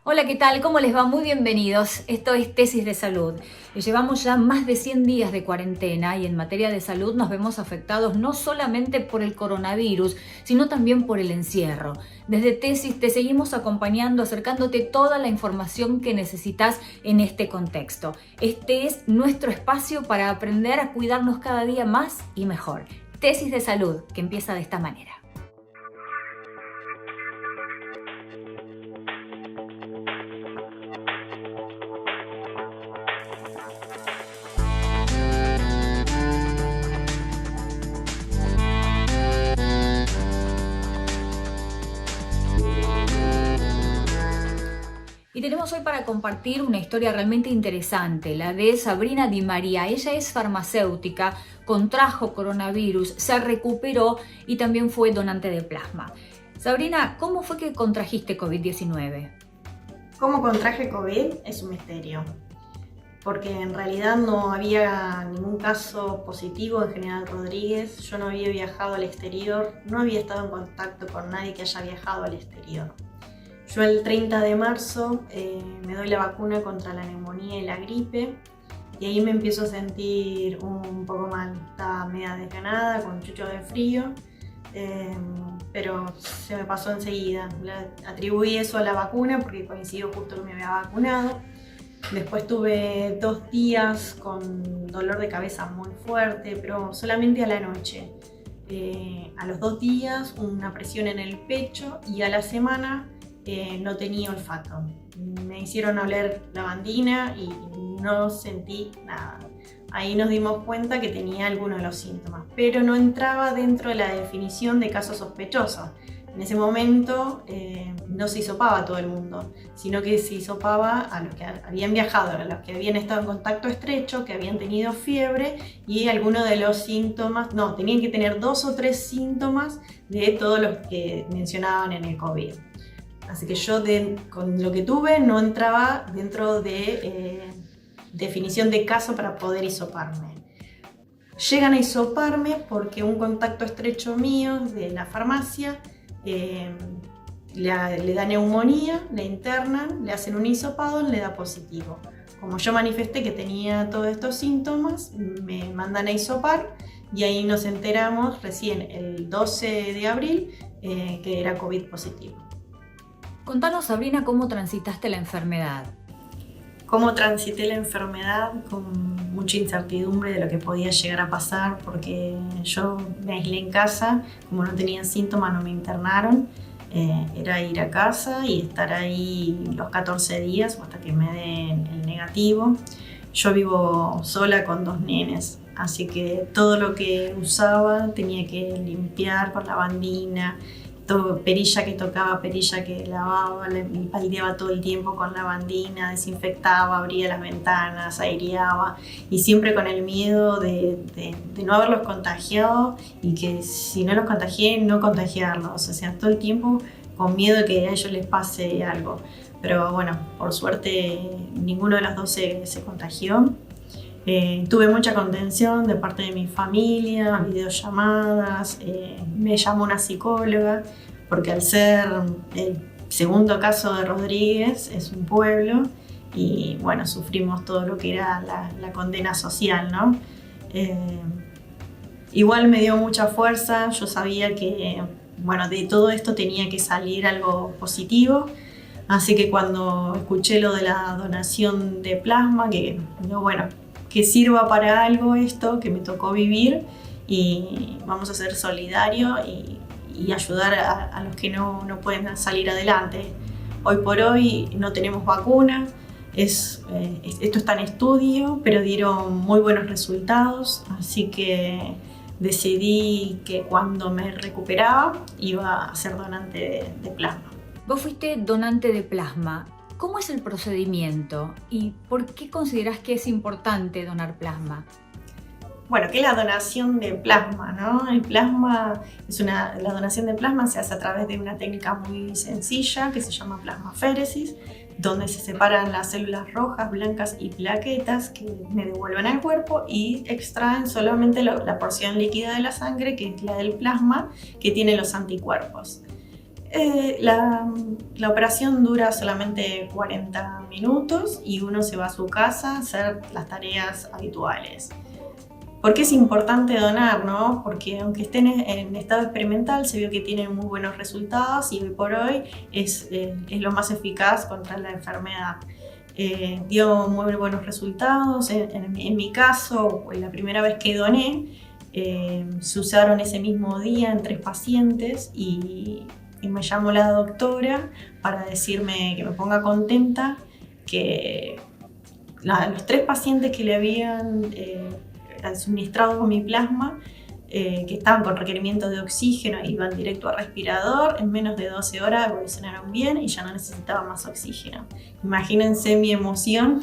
Hola, ¿qué tal? ¿Cómo les va? Muy bienvenidos. Esto es Tesis de Salud. Llevamos ya más de 100 días de cuarentena y en materia de salud nos vemos afectados no solamente por el coronavirus, sino también por el encierro. Desde Tesis te seguimos acompañando, acercándote toda la información que necesitas en este contexto. Este es nuestro espacio para aprender a cuidarnos cada día más y mejor. Tesis de Salud, que empieza de esta manera. Y tenemos hoy para compartir una historia realmente interesante, la de Sabrina Di María. Ella es farmacéutica, contrajo coronavirus, se recuperó y también fue donante de plasma. Sabrina, ¿cómo fue que contrajiste COVID-19? ¿Cómo contraje COVID? Es un misterio, porque en realidad no había ningún caso positivo en General Rodríguez. Yo no había viajado al exterior, no había estado en contacto con nadie que haya viajado al exterior. Yo el 30 de marzo me doy la vacuna contra la neumonía y la gripe y ahí me empiezo a sentir un poco mal. Estaba media desganada, con chucho de frío, pero se me pasó enseguida. Atribuí eso a la vacuna porque coincidió justo que me había vacunado. Después tuve 2 días con dolor de cabeza muy fuerte, pero solamente a la noche. A los 2 días una presión en el pecho y a la semana no tenía olfato. Me hicieron oler lavandina y no sentí nada. Ahí nos dimos cuenta que tenía algunos de los síntomas, pero no entraba dentro de la definición de casos sospechosos. En ese momento no se hisopaba a todo el mundo, sino que se hisopaba a los que habían viajado, a los que habían estado en contacto estrecho, que habían tenido fiebre y algunos de los síntomas, no, tenían que tener 2 o 3 síntomas de todos los que mencionaban en el COVID. Así que yo con lo que tuve no entraba dentro de definición de caso para poder hisoparme. Llegan a hisoparme porque un contacto estrecho mío de la farmacia le da neumonía, le internan, le hacen un hisopado, le da positivo. Como yo manifesté que tenía todos estos síntomas, me mandan a hisopar y ahí nos enteramos recién el 12 de abril que era COVID positivo. Contanos, Sabrina, cómo transitaste la enfermedad. Cómo transité la enfermedad con mucha incertidumbre de lo que podía llegar a pasar, porque yo me aislé en casa, como no tenía síntomas no me internaron, era ir a casa y estar ahí los 14 días hasta que me den el negativo. Yo vivo sola con 2 nenes, así que todo lo que usaba tenía que limpiar con lavandina. Perilla que tocaba, perilla que lavaba, le paldeaba todo el tiempo con lavandina, desinfectaba, abría las ventanas, aireaba y siempre con el miedo de no haberlos contagiado y que si no los contagié, no contagiarlos. O sea, todo el tiempo con miedo de que a ellos les pase algo. Pero bueno, por suerte ninguno de los dos se contagió. Tuve mucha contención de parte de mi familia, videollamadas, me llamó una psicóloga, porque al ser el segundo caso de Rodríguez es un pueblo y bueno, sufrimos todo lo que era la condena social, ¿no? Igual me dio mucha fuerza, yo sabía que bueno, de todo esto tenía que salir algo positivo. Así que cuando escuché lo de la donación de plasma, que bueno, que sirva para algo esto que me tocó vivir y vamos a ser solidarios y ayudar a los que no pueden salir adelante. Hoy por hoy no tenemos vacuna, esto está en estudio, pero dieron muy buenos resultados, así que decidí que cuando me recuperaba iba a ser donante de plasma. Vos fuiste donante de plasma. ¿Cómo es el procedimiento y por qué considerás que es importante donar plasma? Bueno, ¿qué es la donación de plasma, no? El plasma la donación de plasma se hace a través de una técnica muy sencilla que se llama plasmaféresis, donde se separan las células rojas, blancas y plaquetas que me devuelven al cuerpo y extraen solamente la porción líquida de la sangre, que es la del plasma, que tiene los anticuerpos. La operación dura solamente 40 minutos y uno se va a su casa a hacer las tareas habituales. ¿Por qué es importante donar, no? Porque aunque estén en estado experimental, se vio que tienen muy buenos resultados y hoy por hoy es lo más eficaz contra la enfermedad. Dio muy buenos resultados. En mi caso, la primera vez que doné, se usaron ese mismo día en 3 pacientes y me llamó la doctora para decirme que me ponga contenta, que los 3 pacientes que le habían suministrado con mi plasma, que estaban con requerimiento de oxígeno, iban directo al respirador, en menos de 12 horas evolucionaron bien y ya no necesitaban más oxígeno. Imagínense mi emoción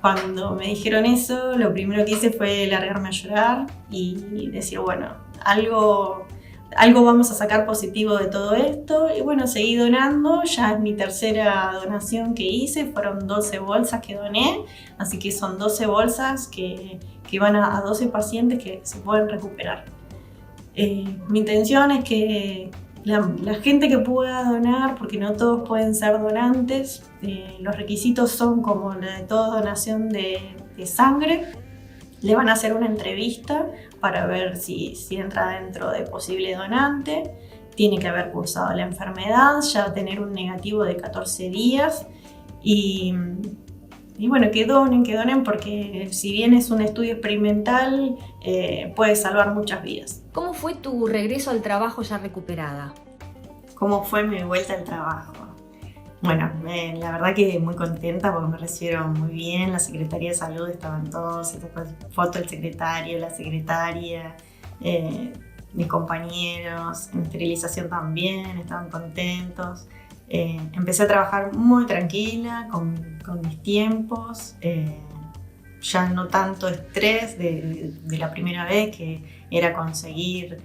cuando me dijeron eso. Lo primero que hice fue largarme a llorar y decir, bueno, algo vamos a sacar positivo de todo esto. Y bueno, seguí donando, ya es mi tercera donación que hice, fueron 12 bolsas que doné, así que son 12 bolsas que van a 12 pacientes que se pueden recuperar. Mi intención es que la gente que pueda donar, porque no todos pueden ser donantes, los requisitos son como la de toda donación de sangre. Le van a hacer una entrevista para ver si entra dentro de posible donante. Tiene que haber cursado la enfermedad, ya tener un negativo de 14 días y bueno, que donen porque si bien es un estudio experimental, puede salvar muchas vidas. ¿Cómo fue tu regreso al trabajo ya recuperada? ¿Cómo fue mi vuelta al trabajo? Bueno, la verdad que muy contenta porque me recibieron muy bien. La Secretaría de Salud estaban todos, se sacó foto del secretario, la secretaria, mis compañeros, en esterilización también, estaban contentos. Empecé a trabajar muy tranquila, con mis tiempos, ya no tanto estrés de la primera vez, que era conseguir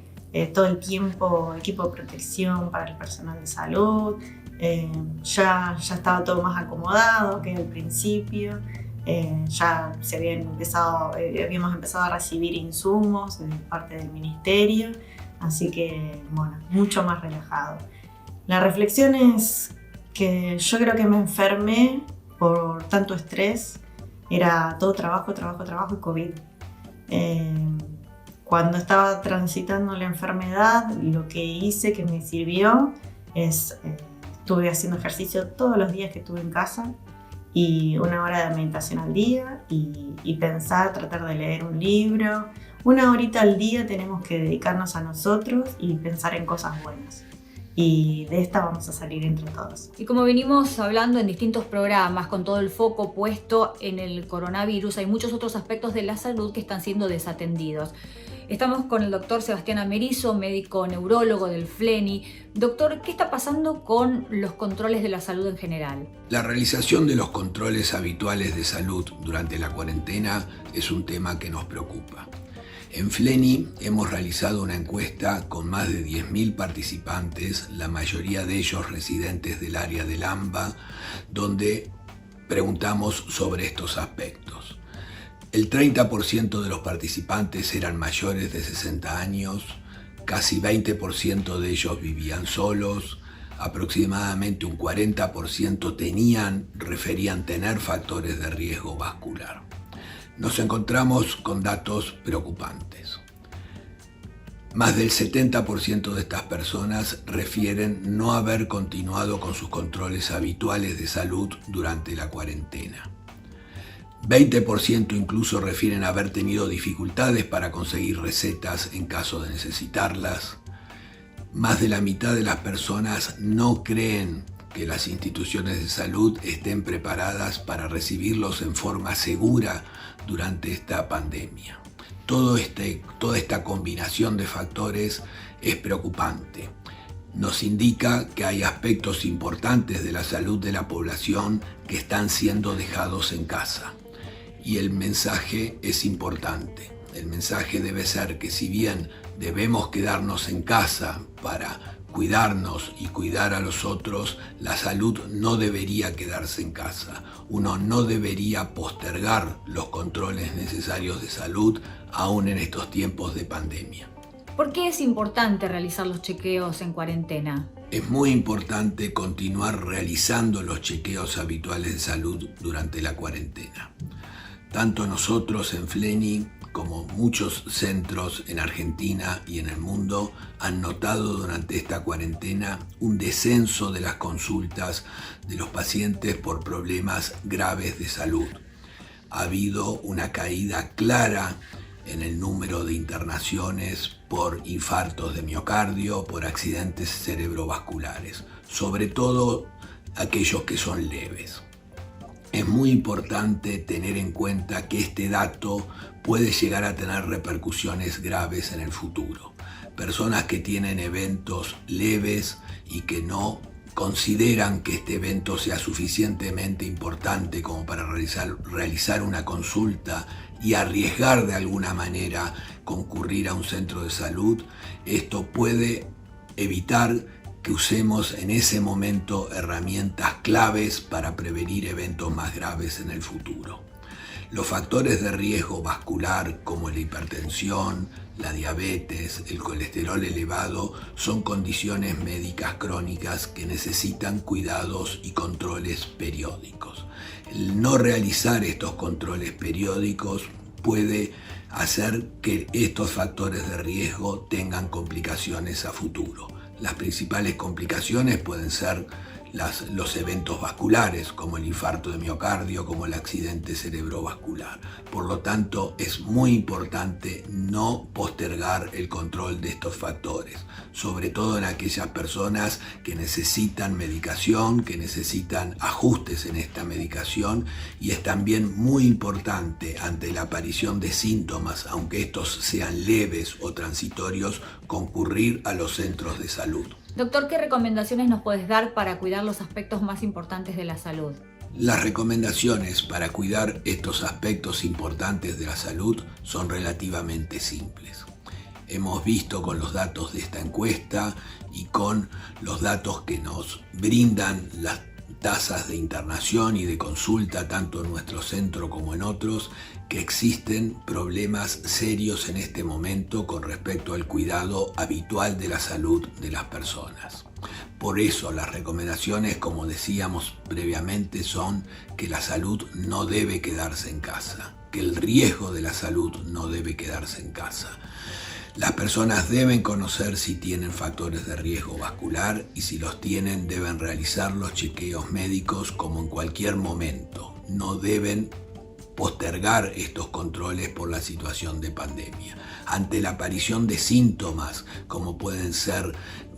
todo el tiempo equipo de protección para el personal de salud. Ya estaba todo más acomodado que al principio. Ya habíamos empezado a recibir insumos de parte del ministerio, así que bueno, mucho más relajado. La reflexión es que yo creo que me enfermé por tanto estrés, era todo trabajo y COVID. Cuando estaba transitando la enfermedad, lo que hice que me sirvió es estuve haciendo ejercicio todos los días que estuve en casa y 1 hora de meditación al día y pensar, tratar de leer un libro. 1 horita al día tenemos que dedicarnos a nosotros y pensar en cosas buenas. Y de esta vamos a salir entre todos. Y como venimos hablando en distintos programas, con todo el foco puesto en el coronavirus, hay muchos otros aspectos de la salud que están siendo desatendidos. Estamos con el doctor Sebastián Amerizo, médico neurólogo del FLENI. Doctor, ¿qué está pasando con los controles de la salud en general? La realización de los controles habituales de salud durante la cuarentena es un tema que nos preocupa. En FLENI hemos realizado una encuesta con más de 10.000 participantes, la mayoría de ellos residentes del área del AMBA, donde preguntamos sobre estos aspectos. El 30% de los participantes eran mayores de 60 años, casi 20% de ellos vivían solos, aproximadamente un 40% referían tener factores de riesgo vascular. Nos encontramos con datos preocupantes. Más del 70% de estas personas refieren no haber continuado con sus controles habituales de salud durante la cuarentena. 20% incluso refieren haber tenido dificultades para conseguir recetas en caso de necesitarlas. Más de la mitad de las personas no creen que las instituciones de salud estén preparadas para recibirlos en forma segura durante esta pandemia. Toda esta combinación de factores es preocupante. Nos indica que hay aspectos importantes de la salud de la población que están siendo dejados en casa. Y el mensaje es importante. El mensaje debe ser que si bien debemos quedarnos en casa para cuidarnos y cuidar a los otros, la salud no debería quedarse en casa. Uno no debería postergar los controles necesarios de salud aún en estos tiempos de pandemia. ¿Por qué es importante realizar los chequeos en cuarentena? Es muy importante continuar realizando los chequeos habituales de salud durante la cuarentena. Tanto nosotros en FLENI como muchos centros en Argentina y en el mundo han notado durante esta cuarentena un descenso de las consultas de los pacientes por problemas graves de salud. Ha habido una caída clara en el número de internaciones por infartos de miocardio, por accidentes cerebrovasculares, sobre todo aquellos que son leves. Es muy importante tener en cuenta que este dato puede llegar a tener repercusiones graves en el futuro. Personas que tienen eventos leves y que no consideran que este evento sea suficientemente importante como para realizar una consulta y arriesgar de alguna manera concurrir a un centro de salud, esto puede evitar que usemos en ese momento herramientas claves para prevenir eventos más graves en el futuro. Los factores de riesgo vascular como la hipertensión, la diabetes, el colesterol elevado son condiciones médicas crónicas que necesitan cuidados y controles periódicos. El no realizar estos controles periódicos puede hacer que estos factores de riesgo tengan complicaciones a futuro. Las principales complicaciones pueden ser los eventos vasculares, como el infarto de miocardio, como el accidente cerebrovascular. Por lo tanto, es muy importante no postergar el control de estos factores, sobre todo en aquellas personas que necesitan medicación, que necesitan ajustes en esta medicación, y es también muy importante ante la aparición de síntomas, aunque estos sean leves o transitorios, concurrir a los centros de salud. Doctor, ¿qué recomendaciones nos puedes dar para cuidar los aspectos más importantes de la salud? Las recomendaciones para cuidar estos aspectos importantes de la salud son relativamente simples. Hemos visto con los datos de esta encuesta y con los datos que nos brindan las tasas de internación y de consulta tanto en nuestro centro como en otros, que existen problemas serios en este momento con respecto al cuidado habitual de la salud de las personas. Por eso las recomendaciones, como decíamos previamente, son que la salud no debe quedarse en casa, que el riesgo de la salud no debe quedarse en casa. Las personas deben conocer si tienen factores de riesgo vascular y si los tienen deben realizar los chequeos médicos como en cualquier momento. No deben postergar estos controles por la situación de pandemia. Ante la aparición de síntomas como pueden ser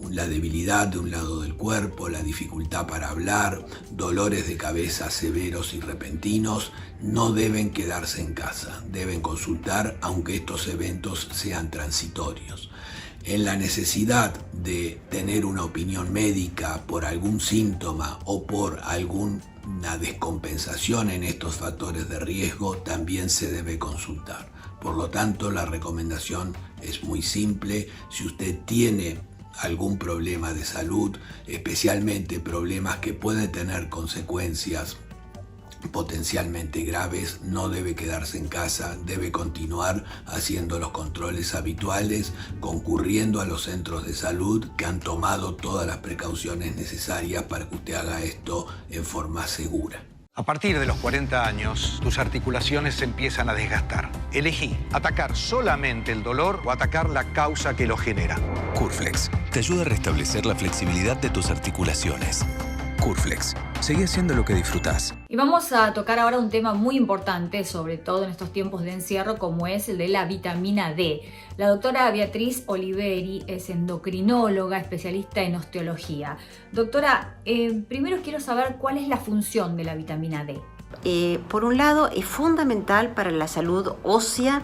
la debilidad de un lado del cuerpo, la dificultad para hablar, dolores de cabeza severos y repentinos, no deben quedarse en casa, deben consultar aunque estos eventos sean transitorios. En la necesidad de tener una opinión médica por algún síntoma o por alguna descompensación en estos factores de riesgo, también se debe consultar. Por lo tanto, la recomendación es muy simple. Si usted tiene algún problema de salud, especialmente problemas que pueden tener consecuencias potencialmente graves, no debe quedarse en casa, debe continuar haciendo los controles habituales, concurriendo a los centros de salud que han tomado todas las precauciones necesarias para que usted haga esto en forma segura. A partir de los 40 años, tus articulaciones se empiezan a desgastar. Elegí atacar solamente el dolor o atacar la causa que lo genera. Curflex te ayuda a restablecer la flexibilidad de tus articulaciones. Curflex, seguí haciendo lo que disfrutás. Y vamos a tocar ahora un tema muy importante, sobre todo en estos tiempos de encierro, como es el de la vitamina D. La doctora Beatriz Oliveri es endocrinóloga, especialista en osteología. Doctora, primero quiero saber cuál es la función de la vitamina D. Por un lado, es fundamental para la salud ósea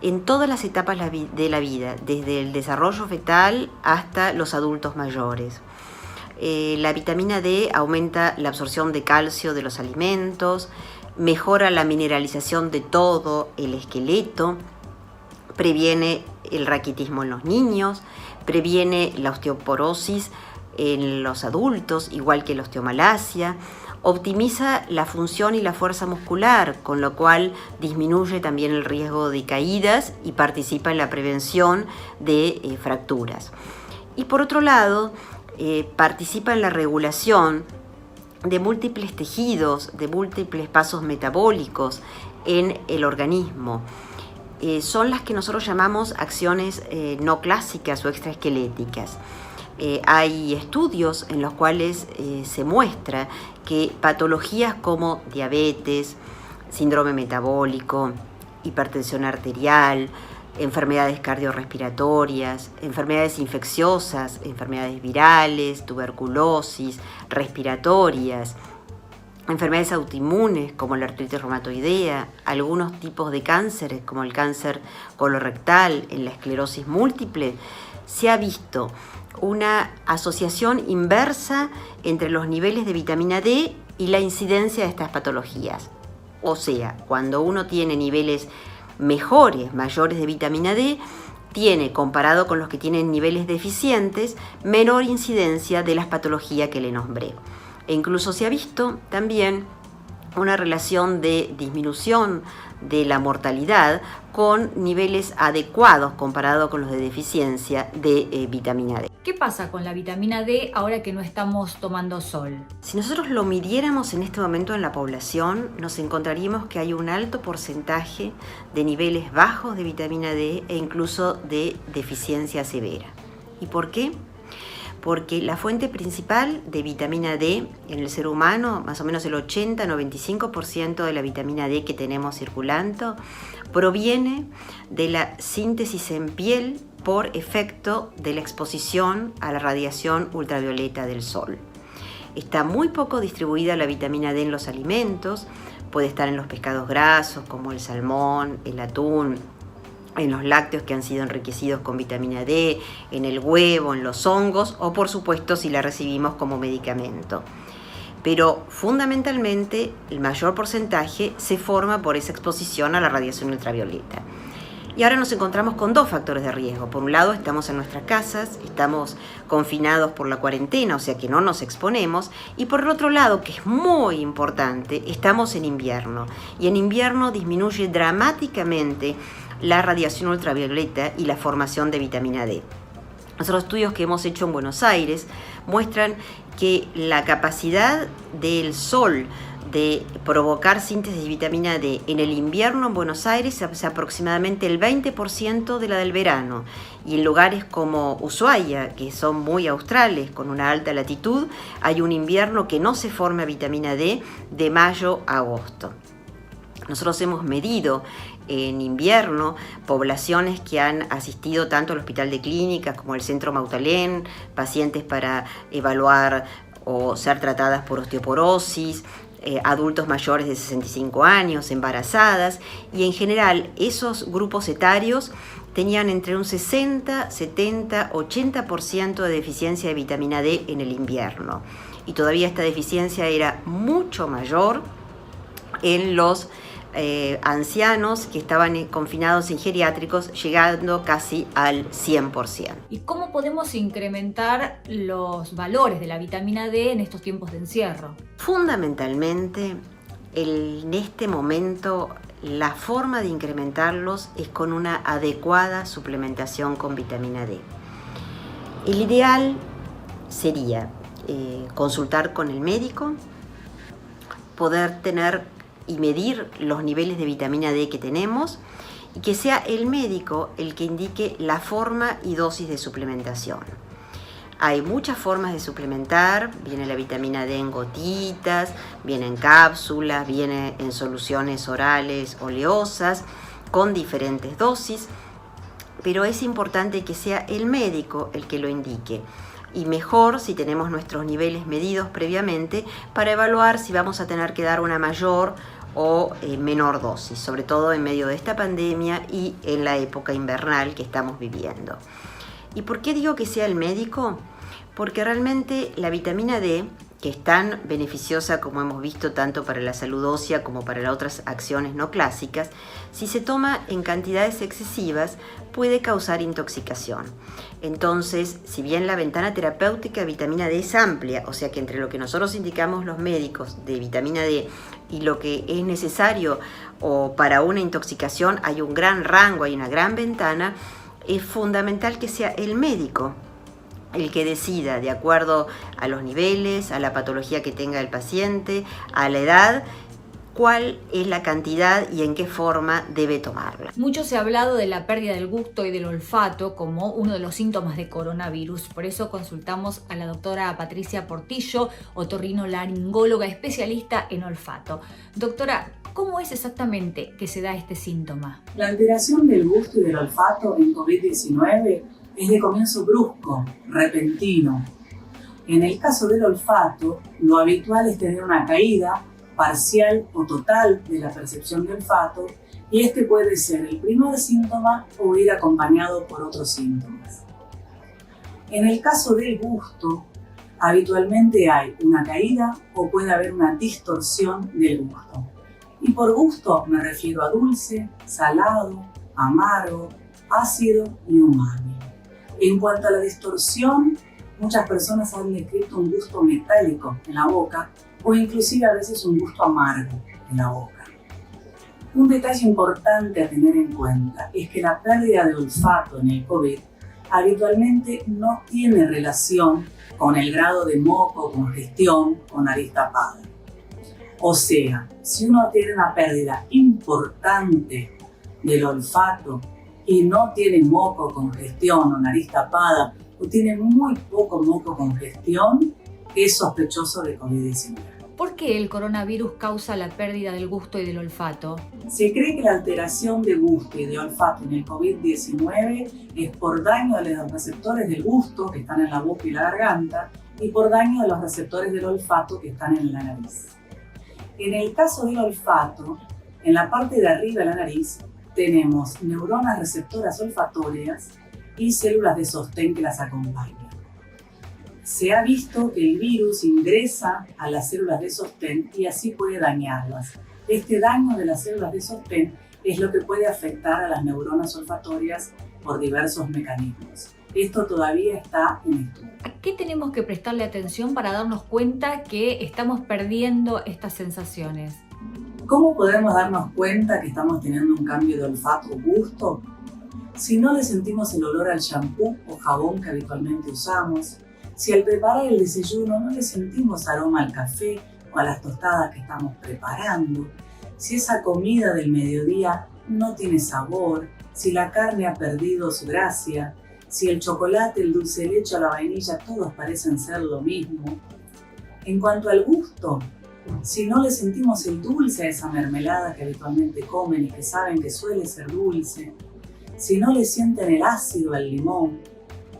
en todas las etapas de la vida, desde el desarrollo fetal hasta los adultos mayores. La vitamina D aumenta la absorción de calcio de los alimentos, mejora la mineralización de todo el esqueleto, previene el raquitismo en los niños, previene la osteoporosis en los adultos, igual que la osteomalacia. Optimiza la función y la fuerza muscular, con lo cual disminuye también el riesgo de caídas y participa en la prevención de fracturas. Y por otro lado, participa en la regulación de múltiples tejidos, de múltiples pasos metabólicos en el organismo. Son las que nosotros llamamos acciones no clásicas o extraesqueléticas. Hay estudios en los cuales se muestra que patologías como diabetes, síndrome metabólico, hipertensión arterial, enfermedades cardiorrespiratorias, enfermedades infecciosas, enfermedades virales, tuberculosis, respiratorias, enfermedades autoinmunes como la artritis reumatoidea, algunos tipos de cánceres como el cáncer colorectal, en la esclerosis múltiple, se ha visto una asociación inversa entre los niveles de vitamina D y la incidencia de estas patologías. O sea, cuando uno tiene niveles mayores de vitamina D, tiene, comparado con los que tienen niveles deficientes, menor incidencia de las patologías que le nombré. E incluso se ha visto también una relación de disminución de la mortalidad con niveles adecuados comparado con los de deficiencia de vitamina D. ¿Qué pasa con la vitamina D ahora que no estamos tomando sol? Si nosotros lo midiéramos en este momento en la población, nos encontraríamos que hay un alto porcentaje de niveles bajos de vitamina D e incluso de deficiencia severa. ¿Y por qué? Porque la fuente principal de vitamina D en el ser humano, más o menos el 80-95% de la vitamina D que tenemos circulando, proviene de la síntesis en piel por efecto de la exposición a la radiación ultravioleta del sol. Está muy poco distribuida la vitamina D en los alimentos, puede estar en los pescados grasos como el salmón, el atún, en los lácteos que han sido enriquecidos con vitamina D, en el huevo, en los hongos o por supuesto si la recibimos como medicamento. Pero fundamentalmente el mayor porcentaje se forma por esa exposición a la radiación ultravioleta. Y ahora nos encontramos con dos factores de riesgo. Por un lado, estamos en nuestras casas, estamos confinados por la cuarentena, o sea que no nos exponemos. Y por el otro lado, que es muy importante, estamos en invierno. Y en invierno disminuye dramáticamente la radiación ultravioleta y la formación de vitamina D. Los estudios que hemos hecho en Buenos Aires muestran que la capacidad del sol de provocar síntesis de vitamina D en el invierno en Buenos Aires es aproximadamente el 20% de la del verano, y en lugares como Ushuaia, que son muy australes, con una alta latitud, hay un invierno que no se forma vitamina D de mayo a agosto. Nosotros hemos medido en invierno poblaciones que han asistido tanto al Hospital de Clínicas como al Centro Mautalén, pacientes para evaluar o ser tratadas por osteoporosis, adultos mayores de 65 años, embarazadas, y en general esos grupos etarios tenían entre un 60, 70, 80% de deficiencia de vitamina D en el invierno. Y todavía esta deficiencia era mucho mayor en los ancianos que estaban confinados en geriátricos, llegando casi al 100%. ¿Y cómo podemos incrementar los valores de la vitamina D en estos tiempos de encierro? Fundamentalmente, en este momento, la forma de incrementarlos es con una adecuada suplementación con vitamina D. El ideal sería consultar con el médico, poder tener y medir los niveles de vitamina D que tenemos, y que sea el médico el que indique la forma y dosis de suplementación. Hay muchas formas de suplementar, viene la vitamina D en gotitas, viene en cápsulas, viene en soluciones orales oleosas, con diferentes dosis, pero es importante que sea el médico el que lo indique. Y mejor si tenemos nuestros niveles medidos previamente para evaluar si vamos a tener que dar una mayor o menor dosis, sobre todo en medio de esta pandemia y en la época invernal que estamos viviendo. ¿Y por qué digo que sea el médico? Porque realmente la vitamina D que es tan beneficiosa como hemos visto tanto para la salud ósea como para las otras acciones no clásicas, si se toma en cantidades excesivas puede causar intoxicación. Entonces, si bien la ventana terapéutica de vitamina D es amplia, o sea que entre lo que nosotros indicamos los médicos de vitamina D y lo que es necesario o para una intoxicación hay un gran rango, hay una gran ventana, es fundamental que sea el médico el que decida, de acuerdo a los niveles, a la patología que tenga el paciente, a la edad, cuál es la cantidad y en qué forma debe tomarla. Mucho se ha hablado de la pérdida del gusto y del olfato como uno de los síntomas de coronavirus. Por eso consultamos a la doctora Patricia Portillo, otorrinolaringóloga especialista en olfato. Doctora, ¿cómo es exactamente que se da este síntoma? La alteración del gusto y del olfato en COVID-19 es de comienzo brusco, repentino. En el caso del olfato, lo habitual es tener una caída parcial o total de la percepción de olfato y este puede ser el primer síntoma o ir acompañado por otros síntomas. En el caso del gusto, habitualmente hay una caída o puede haber una distorsión del gusto. Y por gusto me refiero a dulce, salado, amargo, ácido y umami. En cuanto a la distorsión, muchas personas han descrito un gusto metálico en la boca o inclusive a veces un gusto amargo en la boca. Un detalle importante a tener en cuenta es que la pérdida de olfato en el COVID habitualmente no tiene relación con el grado de moco, congestión o nariz tapada. O sea, si uno tiene una pérdida importante del olfato y no tiene moco, congestión o nariz tapada, o tiene muy poco moco, congestión, es sospechoso de COVID-19. ¿Por qué el coronavirus causa la pérdida del gusto y del olfato? Se cree que la alteración de gusto y de olfato en el COVID-19 es por daño de los receptores del gusto que están en la boca y la garganta y por daño de los receptores del olfato que están en la nariz. En el caso del olfato, en la parte de arriba de la nariz tenemos neuronas receptoras olfatorias y células de sostén que las acompañan. Se ha visto que el virus ingresa a las células de sostén y así puede dañarlas. Este daño de las células de sostén es lo que puede afectar a las neuronas olfatorias por diversos mecanismos. Esto todavía está en estudio. ¿A qué tenemos que prestarle atención para darnos cuenta que estamos perdiendo estas sensaciones? ¿Cómo podemos darnos cuenta que estamos teniendo un cambio de olfato o gusto? Si no le sentimos el olor al shampoo o jabón que habitualmente usamos, si al preparar el desayuno no le sentimos aroma al café o a las tostadas que estamos preparando, si esa comida del mediodía no tiene sabor, si la carne ha perdido su gracia, si el chocolate, el dulce de leche o la vainilla todos parecen ser lo mismo. En cuanto al gusto, si no le sentimos el dulce a esa mermelada que habitualmente comen y que saben que suele ser dulce, si no le sienten el ácido al limón,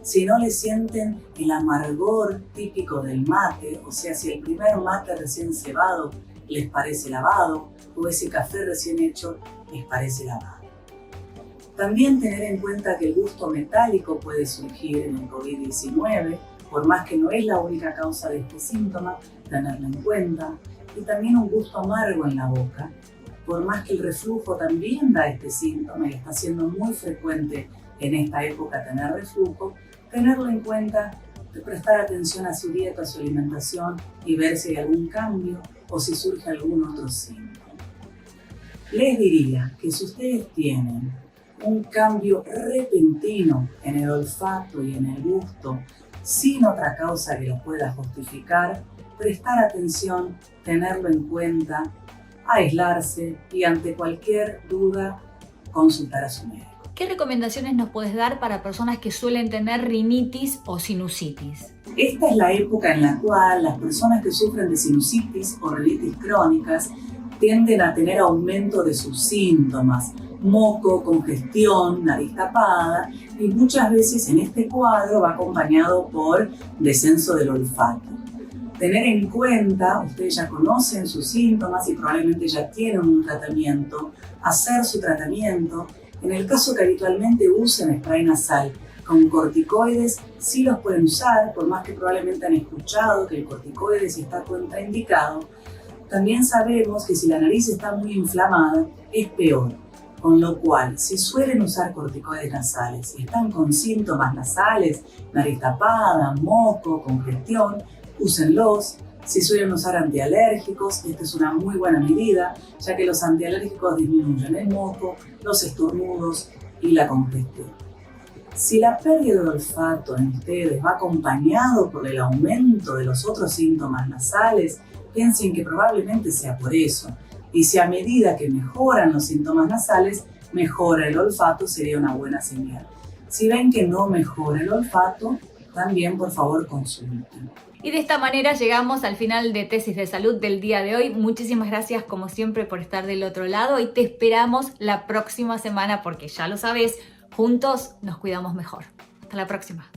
si no le sienten el amargor típico del mate, o sea, si el primer mate recién cebado les parece lavado o ese café recién hecho les parece lavado. También tener en cuenta que el gusto metálico puede surgir en el COVID-19, por más que no es la única causa de este síntoma, tenerlo en cuenta, y también un gusto amargo en la boca, por más que el reflujo también da este síntoma y está siendo muy frecuente en esta época tener reflujo, tenerlo en cuenta, prestar atención a su dieta, a su alimentación y ver si hay algún cambio o si surge algún otro síntoma. Les diría que si ustedes tienen un cambio repentino en el olfato y en el gusto, sin otra causa que lo pueda justificar, prestar atención, tenerlo en cuenta, aislarse y ante cualquier duda consultar a su médico. ¿Qué recomendaciones nos puedes dar para personas que suelen tener rinitis o sinusitis? Esta es la época en la cual las personas que sufren de sinusitis o rinitis crónicas tienden a tener aumento de sus síntomas, moco, congestión, nariz tapada y muchas veces en este cuadro va acompañado por descenso del olfato. Tener en cuenta, ustedes ya conocen sus síntomas y probablemente ya tienen un tratamiento, hacer su tratamiento. En el caso que habitualmente usen spray nasal Con corticoides sí los pueden usar, por más que probablemente han escuchado que el corticoide sí está contraindicado. También sabemos que si la nariz está muy inflamada es peor, con lo cual si suelen usar corticoides nasales y están con síntomas nasales, nariz tapada, moco, congestión, úsenlos. Si suelen usar antialérgicos, esta es una muy buena medida, ya que los antialérgicos disminuyen el moco, los estornudos y la congestión. Si la pérdida de olfato en ustedes va acompañado por el aumento de los otros síntomas nasales, piensen que probablemente sea por eso. Y si a medida que mejoran los síntomas nasales, mejora el olfato, sería una buena señal. Si ven que no mejora el olfato, también por favor consulten. Y de esta manera llegamos al final de Tesis de Salud del día de hoy. Muchísimas gracias como siempre por estar del otro lado y te esperamos la próxima semana porque ya lo sabes, juntos nos cuidamos mejor. Hasta la próxima.